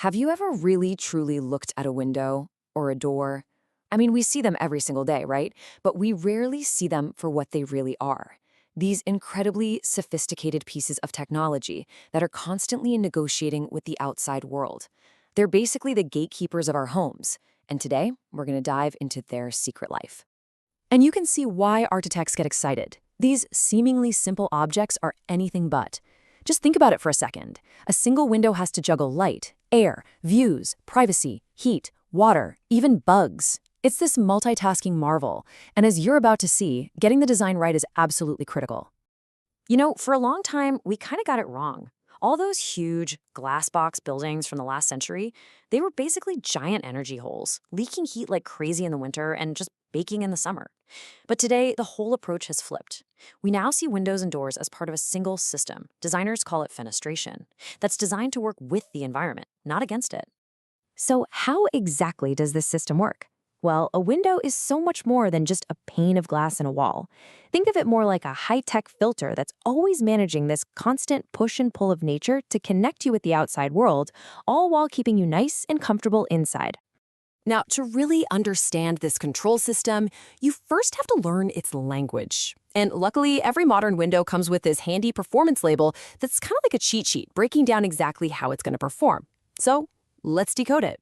Have you ever really truly looked at a window or a door? I mean, we see them every single day, right? But we rarely see them for what they really are. These incredibly sophisticated pieces of technology that are constantly negotiating with the outside world. They're basically the gatekeepers of our homes. And today, we're going to dive into their secret life. And you can see why architects get excited. These seemingly simple objects are anything but. Just think about it for a second. A single window has to juggle light, air, views, privacy, heat, water, even bugs. It's this multitasking marvel, and as you're about to see, getting the design right is absolutely critical. You know, for a long time, we kind of got it wrong. All those huge glass box buildings from the last century, they were basically giant energy holes, leaking heat like crazy in the winter and just baking in the summer. But today, the whole approach has flipped. We now see windows and doors as part of a single system. Designers call it fenestration. That's designed to work with the environment, not against it. So how exactly does this system work? Well, a window is so much more than just a pane of glass in a wall. Think of it more like a high-tech filter that's always managing this constant push and pull of nature to connect you with the outside world, all while keeping you nice and comfortable inside. Now, to really understand this control system, you first have to learn its language. And luckily, every modern window comes with this handy performance label that's kind of like a cheat sheet, breaking down exactly how it's going to perform. So, let's decode it.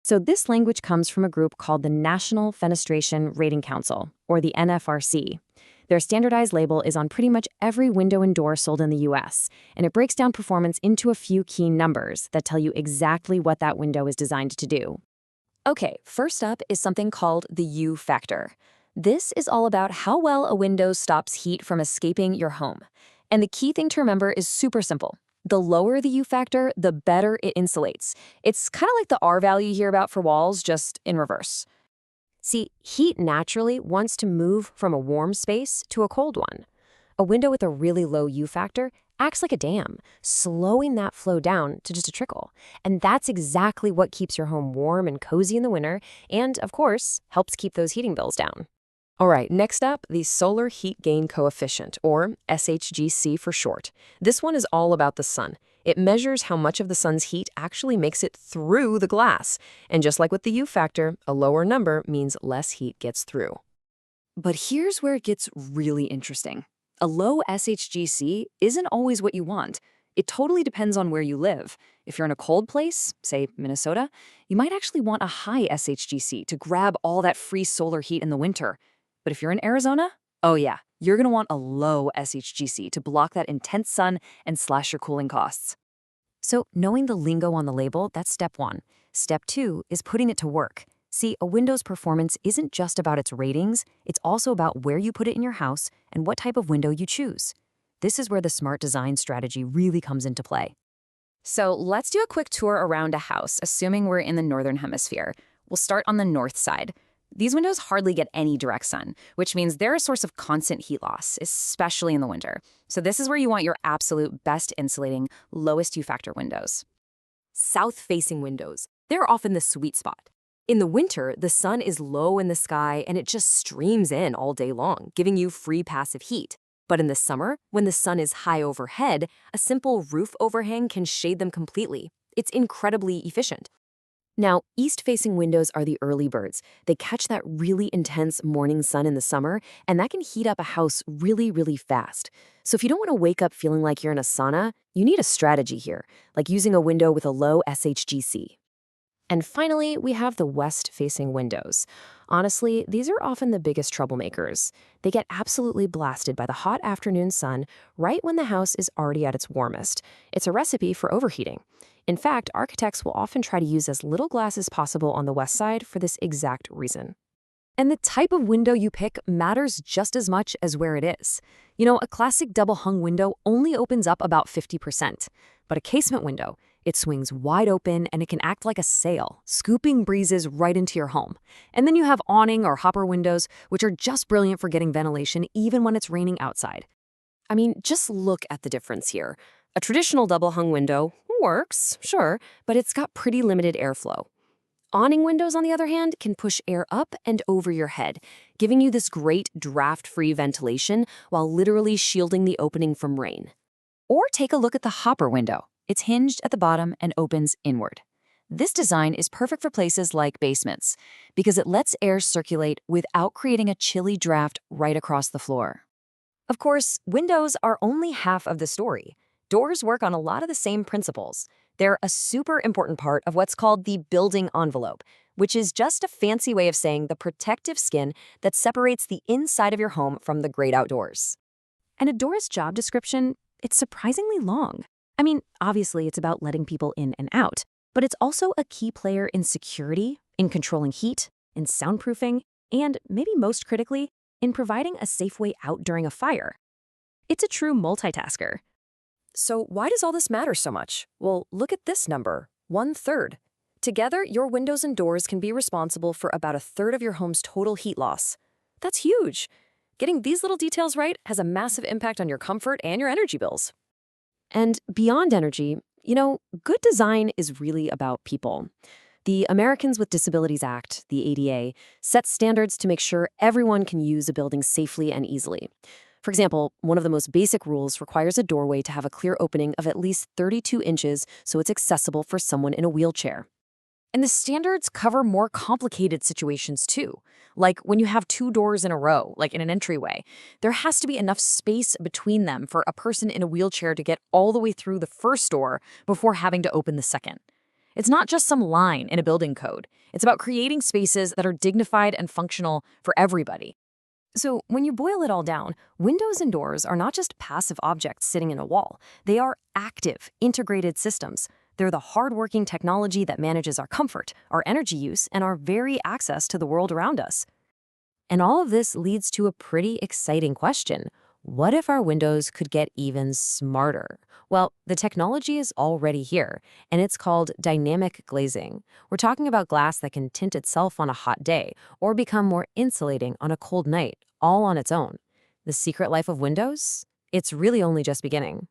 So this language comes from a group called the National Fenestration Rating Council, or the NFRC. Their standardized label is on pretty much every window and door sold in the US, and it breaks down performance into a few key numbers that tell you exactly what that window is designed to do. Okay, first up is something called the U factor. This is all about how well a window stops heat from escaping your home. And the key thing to remember is super simple. The lower the U factor, the better it insulates. It's kind of like the R value you hear about for walls, just in reverse. See, heat naturally wants to move from a warm space to a cold one. A window with a really low U factor acts like a dam, slowing that flow down to just a trickle. And that's exactly what keeps your home warm and cozy in the winter, and, of course, helps keep those heating bills down. All right, next up, the Solar Heat Gain Coefficient, or SHGC for short. This one is all about the sun. It measures how much of the sun's heat actually makes it through the glass. And just like with the U factor, a lower number means less heat gets through. But here's where it gets really interesting. A low SHGC isn't always what you want. It totally depends on where you live. If you're in a cold place, say Minnesota, you might actually want a high SHGC to grab all that free solar heat in the winter. But if you're in Arizona, oh yeah, you're going to want a low SHGC to block that intense sun and slash your cooling costs. So knowing the lingo on the label, that's step one. Step two is putting it to work. See, a window's performance isn't just about its ratings, it's also about where you put it in your house and what type of window you choose. This is where the smart design strategy really comes into play. So let's do a quick tour around a house, assuming we're in the northern hemisphere. We'll start on the north side. These windows hardly get any direct sun, which means they're a source of constant heat loss, especially in the winter. So this is where you want your absolute best insulating, lowest U-factor windows. South-facing windows. They're often the sweet spot. In the winter, the sun is low in the sky and it just streams in all day long, giving you free passive heat. But in the summer, when the sun is high overhead, a simple roof overhang can shade them completely. It's incredibly efficient. Now, east-facing windows are the early birds. They catch that really intense morning sun in the summer, and that can heat up a house really, really fast. So if you don't want to wake up feeling like you're in a sauna, you need a strategy here, like using a window with a low SHGC. And finally, we have the west-facing windows. Honestly, these are often the biggest troublemakers. They get absolutely blasted by the hot afternoon sun right when the house is already at its warmest. It's a recipe for overheating. In fact, architects will often try to use as little glass as possible on the west side for this exact reason. And the type of window you pick matters just as much as where it is. You know, a classic double-hung window only opens up about 50%, but a casement window, it swings wide open and it can act like a sail, scooping breezes right into your home. And then you have awning or hopper windows, which are just brilliant for getting ventilation even when it's raining outside. I mean, just look at the difference here. A traditional double-hung window works, sure, but it's got pretty limited airflow. Awning windows, on the other hand, can push air up and over your head, giving you this great draft-free ventilation while literally shielding the opening from rain. Or take a look at the hopper window. It's hinged at the bottom and opens inward. This design is perfect for places like basements because it lets air circulate without creating a chilly draft right across the floor. Of course, windows are only half of the story. Doors work on a lot of the same principles. They're a super important part of what's called the building envelope, which is just a fancy way of saying the protective skin that separates the inside of your home from the great outdoors. And a door's job description, it's surprisingly long. I mean, obviously it's about letting people in and out, but it's also a key player in security, in controlling heat, in soundproofing, and maybe most critically, in providing a safe way out during a fire. It's a true multitasker. So why does all this matter so much? Well, look at this number, 1/3. Together, your windows and doors can be responsible for about 1/3 of your home's total heat loss. That's huge. Getting these little details right has a massive impact on your comfort and your energy bills. And beyond energy, good design is really about people. The Americans with Disabilities Act, the ADA, sets standards to make sure everyone can use a building safely and easily. For example, one of the most basic rules requires a doorway to have a clear opening of at least 32 inches so it's accessible for someone in a wheelchair. And the standards cover more complicated situations too. Like when you have two doors in a row, like in an entryway, there has to be enough space between them for a person in a wheelchair to get all the way through the first door before having to open the second. It's not just some line in a building code. It's about creating spaces that are dignified and functional for everybody. So when you boil it all down, windows and doors are not just passive objects sitting in a wall. They are active, integrated systems. They're the hardworking technology that manages our comfort, our energy use, and our very access to the world around us. And all of this leads to a pretty exciting question. What if our windows could get even smarter? Well, the technology is already here, and it's called dynamic glazing. We're talking about glass that can tint itself on a hot day or become more insulating on a cold night, all on its own. The secret life of windows? It's really only just beginning.